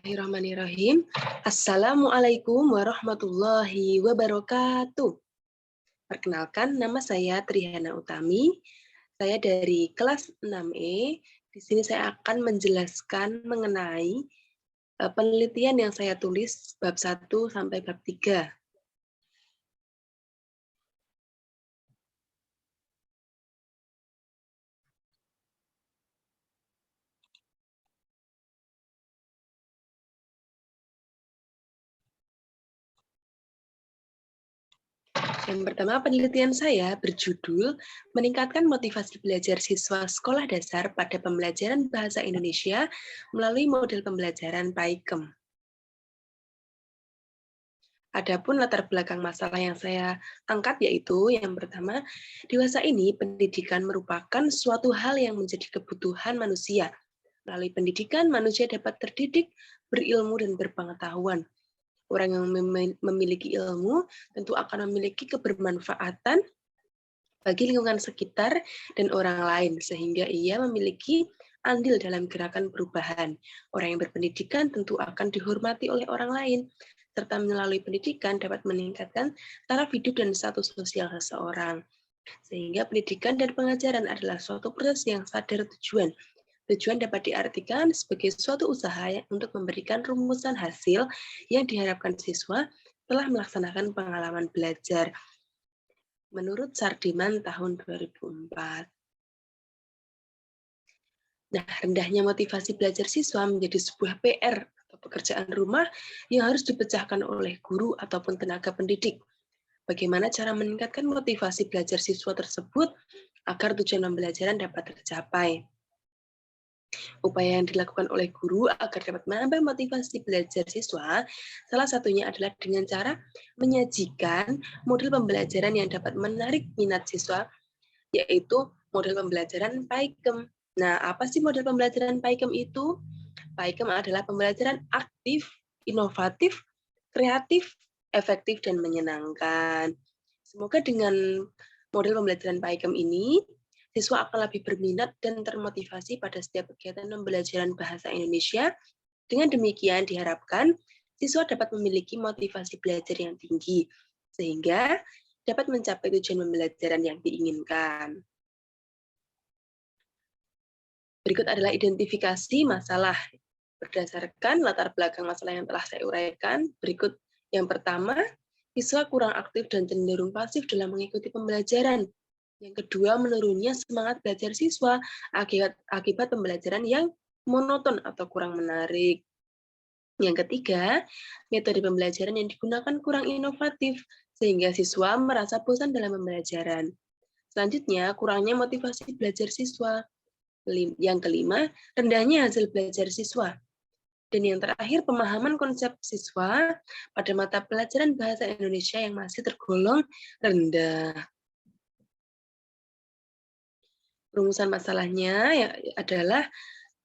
Bismillahirrahmanirrahim. Assalamualaikum warahmatullahi wabarakatuh. Perkenalkan, nama saya Trihana Utami. Saya dari kelas 6E. Di sini saya akan menjelaskan mengenai penelitian yang saya tulis bab 1 sampai bab 3. Yang pertama, penelitian saya berjudul Meningkatkan Motivasi Belajar Siswa Sekolah Dasar pada Pembelajaran Bahasa Indonesia melalui Model Pembelajaran PAIKEM. Adapun latar belakang masalah yang saya angkat yaitu yang pertama, dewasa ini pendidikan merupakan suatu hal yang menjadi kebutuhan manusia. Melalui pendidikan, manusia dapat terdidik, berilmu, dan berpengetahuan. Orang yang memiliki ilmu tentu akan memiliki kebermanfaatan bagi lingkungan sekitar dan orang lain, sehingga ia memiliki andil dalam gerakan perubahan. Orang yang berpendidikan tentu akan dihormati oleh orang lain, serta melalui pendidikan dapat meningkatkan taraf hidup dan status sosial seseorang. Sehingga pendidikan dan pengajaran adalah suatu proses yang sadar tujuan. Tujuan dapat diartikan sebagai suatu usaha untuk memberikan rumusan hasil yang diharapkan siswa telah melaksanakan pengalaman belajar. Menurut Sardiman tahun 2004. Nah, rendahnya motivasi belajar siswa menjadi sebuah PR atau pekerjaan rumah yang harus dipecahkan oleh guru ataupun tenaga pendidik. Bagaimana cara meningkatkan motivasi belajar siswa tersebut agar tujuan pembelajaran dapat tercapai? Upaya yang dilakukan oleh guru agar dapat menambah motivasi belajar siswa, salah satunya adalah dengan cara menyajikan model pembelajaran yang dapat menarik minat siswa, yaitu model pembelajaran PAIKEM. Nah, apa sih model pembelajaran PAIKEM itu? PAIKEM adalah pembelajaran aktif, inovatif, kreatif, efektif, dan menyenangkan. Semoga dengan model pembelajaran PAIKEM ini, siswa akan lebih berminat dan termotivasi pada setiap kegiatan pembelajaran bahasa Indonesia. Dengan demikian diharapkan siswa dapat memiliki motivasi belajar yang tinggi, sehingga dapat mencapai tujuan pembelajaran yang diinginkan. Berikut adalah identifikasi masalah. Berdasarkan latar belakang masalah yang telah saya uraikan, berikut yang pertama, siswa kurang aktif dan cenderung pasif dalam mengikuti pembelajaran. Yang kedua, menurunnya semangat belajar siswa akibat pembelajaran yang monoton atau kurang menarik. Yang ketiga, metode pembelajaran yang digunakan kurang inovatif, sehingga siswa merasa bosan dalam pembelajaran. Selanjutnya, kurangnya motivasi belajar siswa. Yang kelima, rendahnya hasil belajar siswa. Dan yang terakhir, pemahaman konsep siswa pada mata pelajaran bahasa Indonesia yang masih tergolong rendah. Rumusan masalahnya adalah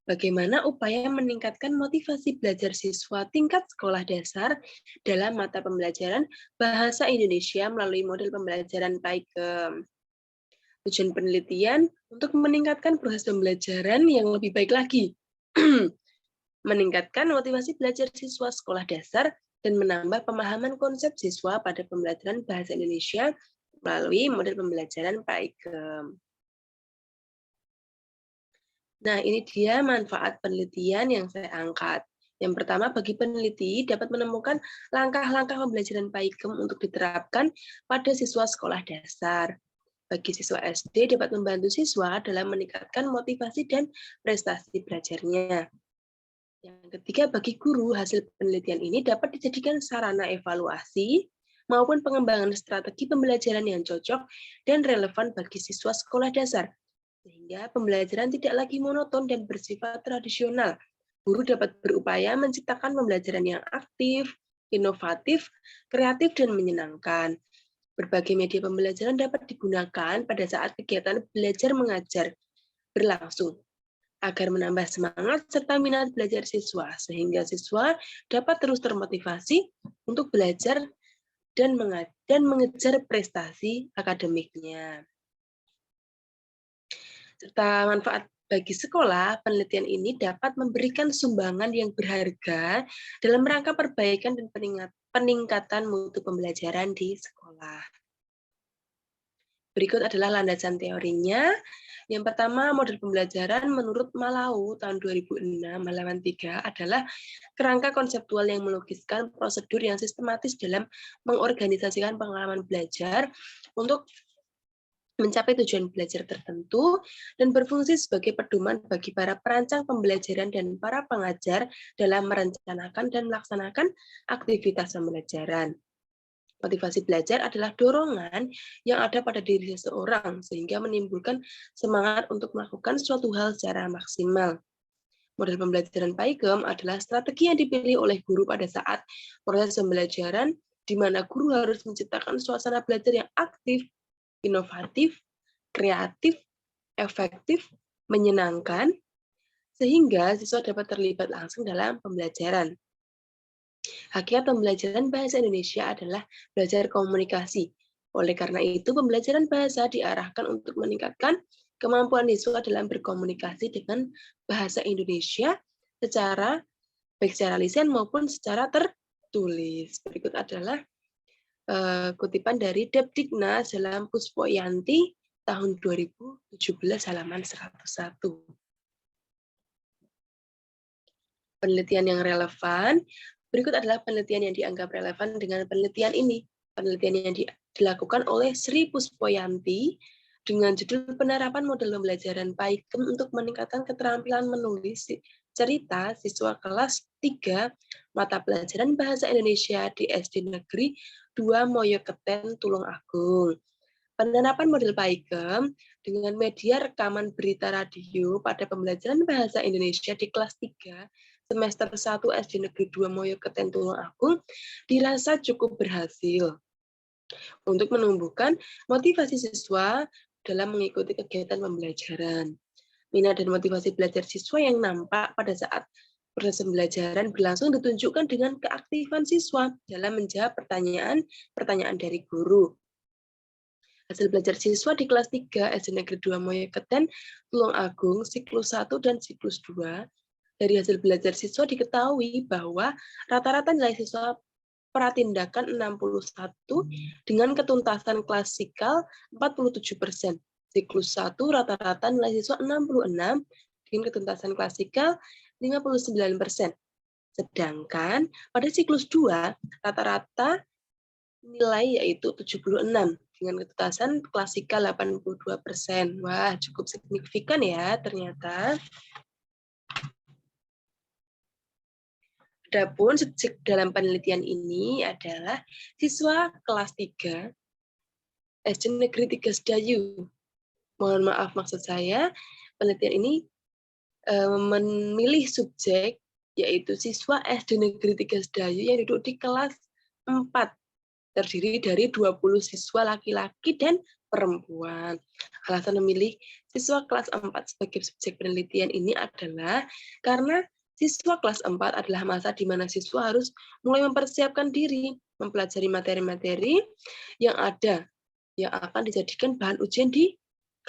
bagaimana upaya meningkatkan motivasi belajar siswa tingkat sekolah dasar dalam mata pembelajaran bahasa Indonesia melalui model pembelajaran PAIKEM. Tujuan penelitian untuk meningkatkan proses pembelajaran yang lebih baik lagi. Meningkatkan motivasi belajar siswa sekolah dasar dan menambah pemahaman konsep siswa pada pembelajaran bahasa Indonesia melalui model pembelajaran PAIKEM. Nah, ini dia manfaat penelitian yang saya angkat. Yang pertama, bagi peneliti dapat menemukan langkah-langkah pembelajaran PAIKEM untuk diterapkan pada siswa sekolah dasar. Bagi siswa SD dapat membantu siswa dalam meningkatkan motivasi dan prestasi belajarnya. Yang ketiga, bagi guru, hasil penelitian ini dapat dijadikan sarana evaluasi maupun pengembangan strategi pembelajaran yang cocok dan relevan bagi siswa sekolah dasar. Sehingga pembelajaran tidak lagi monoton dan bersifat tradisional. Guru dapat berupaya menciptakan pembelajaran yang aktif, inovatif, kreatif, dan menyenangkan. Berbagai media pembelajaran dapat digunakan pada saat kegiatan belajar mengajar berlangsung agar menambah semangat serta minat belajar siswa, sehingga siswa dapat terus termotivasi untuk belajar dan mengejar prestasi akademiknya. Serta manfaat Bagi sekolah, penelitian ini dapat memberikan sumbangan yang berharga dalam rangka perbaikan dan peningkatan mutu pembelajaran di sekolah. Berikut adalah landasan teorinya. Yang pertama, model pembelajaran menurut Malau tahun 2006 halaman 3 adalah kerangka konseptual yang melukiskan prosedur yang sistematis dalam mengorganisasikan pengalaman belajar untuk mencapai tujuan belajar tertentu dan berfungsi sebagai pedoman bagi para perancang pembelajaran dan para pengajar dalam merencanakan dan melaksanakan aktivitas pembelajaran. Motivasi belajar adalah dorongan yang ada pada diri seseorang sehingga menimbulkan semangat untuk melakukan suatu hal secara maksimal. Model pembelajaran Paigem adalah strategi yang dipilih oleh guru pada saat proses pembelajaran di mana guru harus menciptakan suasana belajar yang aktif, inovatif, kreatif, efektif, menyenangkan, sehingga siswa dapat terlibat langsung dalam pembelajaran. Hakikat pembelajaran bahasa Indonesia adalah belajar komunikasi. Oleh karena itu, pembelajaran bahasa diarahkan untuk meningkatkan kemampuan siswa dalam berkomunikasi dengan bahasa Indonesia baik secara lisan maupun secara tertulis. Berikut adalah kutipan dari Depdiknas dalam Puspoyanti tahun 2017 halaman 101. Penelitian yang relevan. Berikut adalah penelitian yang dianggap relevan dengan penelitian ini. Penelitian yang dilakukan oleh Sri Puspoyanti dengan judul penerapan model pembelajaran Paigem untuk meningkatkan keterampilan menulis cerita siswa kelas 3 mata pelajaran bahasa Indonesia di SD Negeri 2 Moyoketen, Tulungagung. Penerapan model Paigem dengan media rekaman berita radio pada pembelajaran bahasa Indonesia di kelas 3 semester 1 SD Negeri 2 Moyoketen, Tulungagung dirasa cukup berhasil untuk menumbuhkan motivasi siswa dalam mengikuti kegiatan pembelajaran. Minat dan motivasi belajar siswa yang nampak pada saat proses pembelajaran berlangsung ditunjukkan dengan keaktifan siswa dalam menjawab pertanyaan dari guru. Hasil belajar siswa di kelas 3 SD Negeri 2 Moyoketen, Tulungagung, siklus 1 dan siklus 2. Dari hasil belajar siswa diketahui bahwa rata-rata nilai siswa pratindakan 61 dengan ketuntasan klasikal 47%. Siklus 1 rata-rata nilai siswa 66 dengan ketuntasan klasikal 59%. Sedangkan pada siklus 2 rata-rata nilai yaitu 76 dengan ketuntasan klasikal 82%. Wah, cukup signifikan ya ternyata. Adapun subjek dalam penelitian ini adalah siswa kelas 3 SD Negeri 3 Sedayu. Mohon maaf maksud saya, penelitian ini memilih subjek yaitu siswa SD Negeri 3 Sedayu yang duduk di kelas 4. Terdiri dari 20 siswa laki-laki dan perempuan. Alasan memilih siswa kelas 4 sebagai subjek penelitian ini adalah karena siswa kelas 4 adalah masa di mana siswa harus mulai mempersiapkan diri, mempelajari materi-materi yang ada, yang akan dijadikan bahan ujian di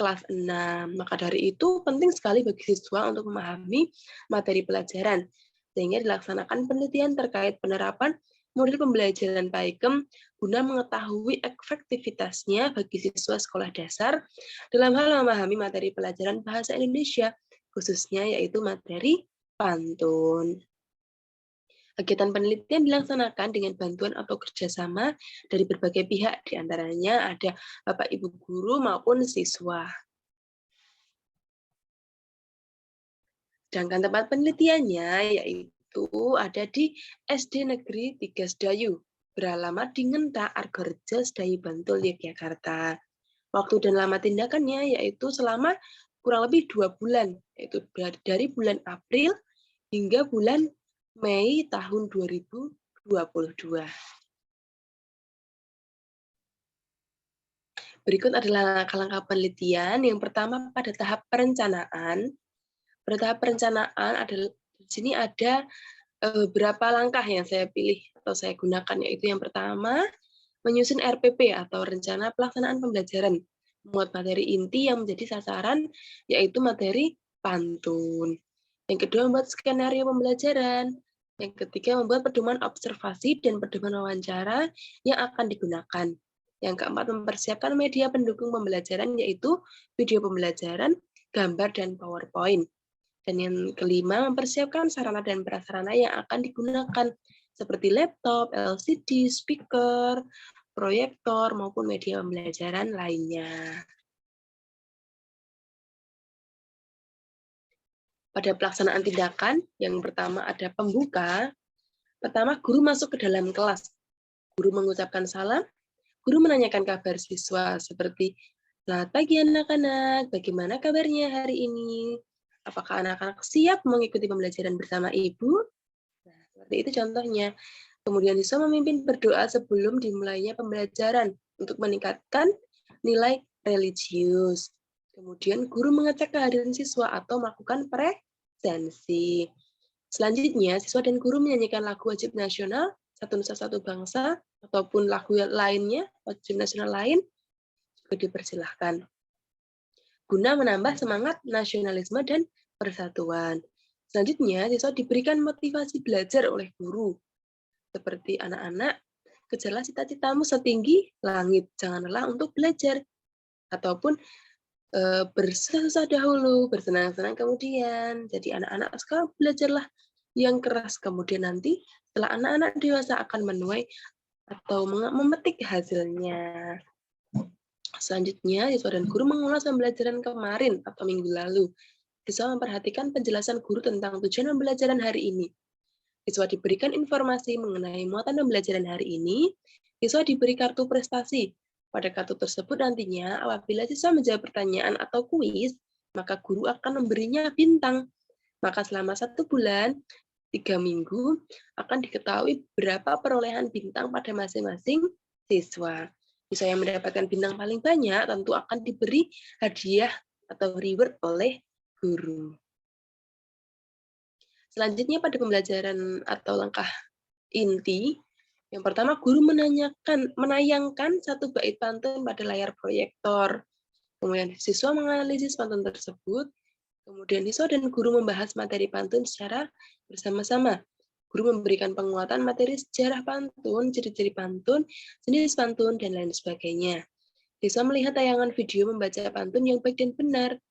kelas 6. Maka dari itu penting sekali bagi siswa untuk memahami materi pelajaran, sehingga dilaksanakan penelitian terkait penerapan model pembelajaran Paigem guna mengetahui efektivitasnya bagi siswa sekolah dasar dalam hal memahami materi pelajaran bahasa Indonesia, khususnya yaitu materi pantun. Kegiatan penelitian dilaksanakan dengan bantuan atau kerjasama dari berbagai pihak, diantaranya ada Bapak Ibu guru maupun siswa. Sedangkan tempat penelitiannya yaitu ada di SD Negeri 3 Sedayu, beralamat di Ngenta, Argorejo, Sedayu, Bantul, Yogyakarta. Waktu dan lama tindakannya yaitu selama kurang lebih 2 bulan, yaitu dari bulan April hingga bulan Mei tahun 2022. Berikut adalah langkah-langkah penelitian. Yang pertama pada tahap perencanaan. Pada tahap perencanaan adalah di sini ada beberapa langkah yang saya pilih atau saya gunakan, yaitu yang pertama menyusun RPP atau rencana pelaksanaan pembelajaran, memuat materi inti yang menjadi sasaran yaitu materi pantun. Yang kedua, membuat skenario pembelajaran. Yang ketiga, membuat pedoman observasi dan pedoman wawancara yang akan digunakan. Yang keempat, mempersiapkan media pendukung pembelajaran, yaitu video pembelajaran, gambar, dan PowerPoint. Dan yang kelima, mempersiapkan sarana dan prasarana yang akan digunakan, seperti laptop, LCD, speaker, proyektor, maupun media pembelajaran lainnya. Pada pelaksanaan tindakan, yang pertama ada pembuka. Pertama, guru masuk ke dalam kelas. Guru mengucapkan salam, guru menanyakan kabar siswa seperti, "Selamat pagi anak-anak, bagaimana kabarnya hari ini? Apakah anak-anak siap mengikuti pembelajaran bersama ibu?" Nah, seperti itu contohnya. Kemudian siswa memimpin berdoa sebelum dimulainya pembelajaran untuk meningkatkan nilai religius. Kemudian guru mengecek kehadiran siswa atau melakukan presensi. Selanjutnya, siswa dan guru menyanyikan lagu wajib nasional, Satu Nusa Satu Bangsa, ataupun lagu lainnya, wajib nasional lain, juga dipersilahkan. Guna menambah semangat nasionalisme dan persatuan. Selanjutnya, siswa diberikan motivasi belajar oleh guru. Seperti anak-anak, kejarlah cita-citamu setinggi langit, jangan lelah untuk belajar. Ataupun bersusah-susah dahulu, bersenang-senang kemudian. Jadi anak-anak sekarang belajarlah yang keras, kemudian nanti setelah anak-anak dewasa akan menuai atau memetik hasilnya. Selanjutnya, siswa dan guru mengulas pembelajaran kemarin atau minggu lalu. Siswa memperhatikan penjelasan guru tentang tujuan pembelajaran hari ini. Siswa diberikan informasi mengenai muatan pembelajaran hari ini. Siswa diberi kartu prestasi. Pada kartu tersebut nantinya, apabila siswa menjawab pertanyaan atau kuis, maka guru akan memberinya bintang. Maka selama 1 bulan, 3 minggu, akan diketahui berapa perolehan bintang pada masing-masing siswa. Siswa yang mendapatkan bintang paling banyak tentu akan diberi hadiah atau reward oleh guru. Selanjutnya pada pembelajaran atau langkah inti, yang pertama guru menayangkan satu bait pantun pada layar proyektor. Kemudian siswa menganalisis pantun tersebut. Kemudian siswa dan guru membahas materi pantun secara bersama-sama. Guru memberikan penguatan materi sejarah pantun, ciri-ciri pantun, jenis pantun, dan lain sebagainya. Siswa melihat tayangan video membaca pantun yang baik dan benar.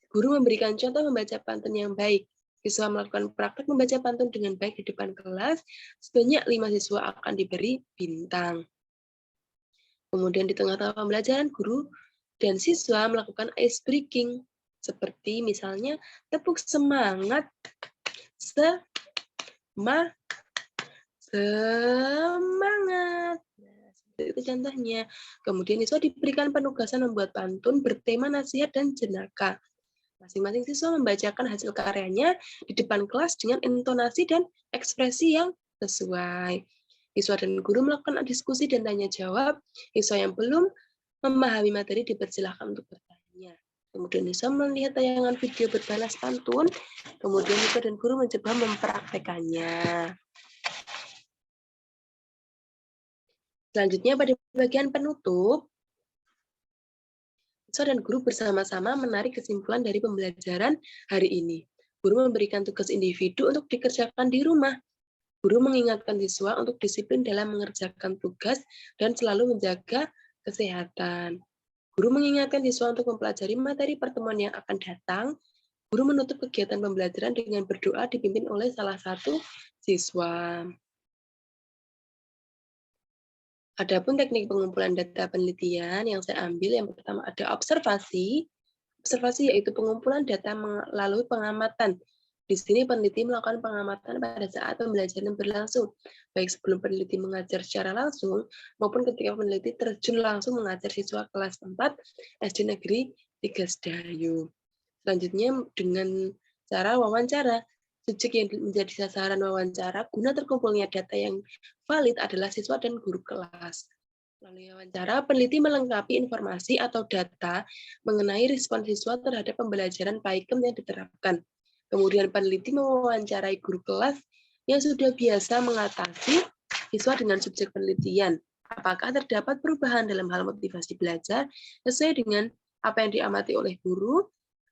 Guru memberikan contoh membaca pantun yang baik. Siswa melakukan praktek membaca pantun dengan baik di depan kelas, sebanyak 5 siswa akan diberi bintang. Kemudian di tengah-tengah pembelajaran, guru dan siswa melakukan ice breaking, seperti misalnya tepuk semangat, semangat. Nah, seperti itu contohnya. Kemudian siswa diberikan penugasan membuat pantun bertema nasihat dan jenaka. Masing-masing siswa membacakan hasil karyanya di depan kelas dengan intonasi dan ekspresi yang sesuai. Siswa dan guru melakukan diskusi dan tanya jawab. Siswa yang belum memahami materi dipersilahkan untuk bertanya. Kemudian siswa melihat tayangan video berbalas pantun. Kemudian siswa dan guru mencoba mempraktekannya. Selanjutnya pada bagian penutup, siswa dan guru bersama-sama menarik kesimpulan dari pembelajaran hari ini. Guru memberikan tugas individu untuk dikerjakan di rumah. Guru mengingatkan siswa untuk disiplin dalam mengerjakan tugas dan selalu menjaga kesehatan. Guru mengingatkan siswa untuk mempelajari materi pertemuan yang akan datang. Guru menutup kegiatan pembelajaran dengan berdoa dipimpin oleh salah satu siswa. Adapun teknik pengumpulan data penelitian yang saya ambil, yang pertama ada observasi. Observasi yaitu pengumpulan data melalui pengamatan. Di sini peneliti melakukan pengamatan pada saat pembelajaran berlangsung, baik sebelum peneliti mengajar secara langsung maupun ketika peneliti terjun langsung mengajar siswa kelas 4 SD Negeri 3 Sedayu. Selanjutnya dengan cara wawancara. Subjek yang menjadi sasaran wawancara guna terkumpulnya data yang valid adalah siswa dan guru kelas. Melalui wawancara, peneliti melengkapi informasi atau data mengenai respon siswa terhadap pembelajaran PAIKEM yang diterapkan. Kemudian peneliti mewawancarai guru kelas yang sudah biasa mengatasi siswa dengan subjek penelitian. Apakah terdapat perubahan dalam hal motivasi belajar sesuai dengan apa yang diamati oleh guru?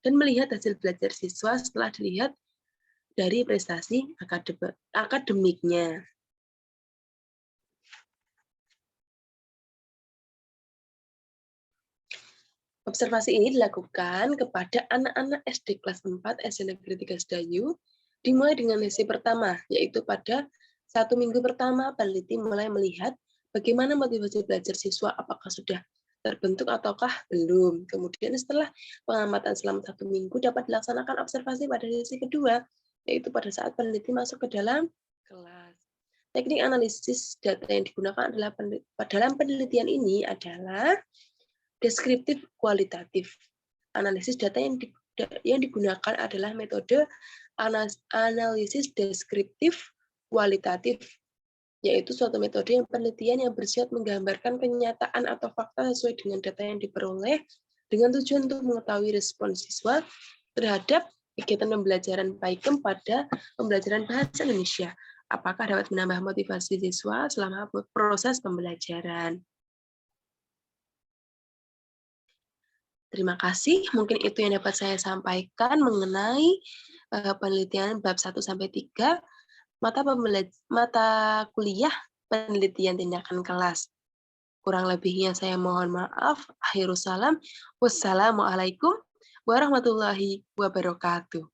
dan melihat hasil belajar siswa setelah dilihat dari prestasi akademiknya. Observasi ini dilakukan kepada anak-anak SD kelas 4 SD Negeri 3 Sedayu, dimulai dengan sesi pertama, yaitu pada 1 minggu pertama, peneliti mulai melihat bagaimana motivasi belajar siswa, apakah sudah terbentuk ataukah belum. Kemudian setelah pengamatan selama 1 minggu dapat dilaksanakan observasi pada sesi kedua, yaitu pada saat peneliti masuk ke dalam kelas. Teknik analisis data yang digunakan adalah dalam penelitian ini adalah deskriptif kualitatif. Analisis data yang digunakan adalah metode analisis deskriptif kualitatif, yaitu suatu metode penelitian yang bersifat menggambarkan kenyataan atau fakta sesuai dengan data yang diperoleh dengan tujuan untuk mengetahui respon siswa terhadap kegiatan pembelajaran PAIKEM pada pembelajaran bahasa Indonesia. Apakah dapat menambah motivasi siswa selama proses pembelajaran? Terima kasih, mungkin itu yang dapat saya sampaikan mengenai penelitian bab 1-3 mata kuliah penelitian tindakan kelas. Kurang lebihnya saya mohon maaf. Akhirus salam. Wassalamualaikum warahmatullahi wabarakatuh.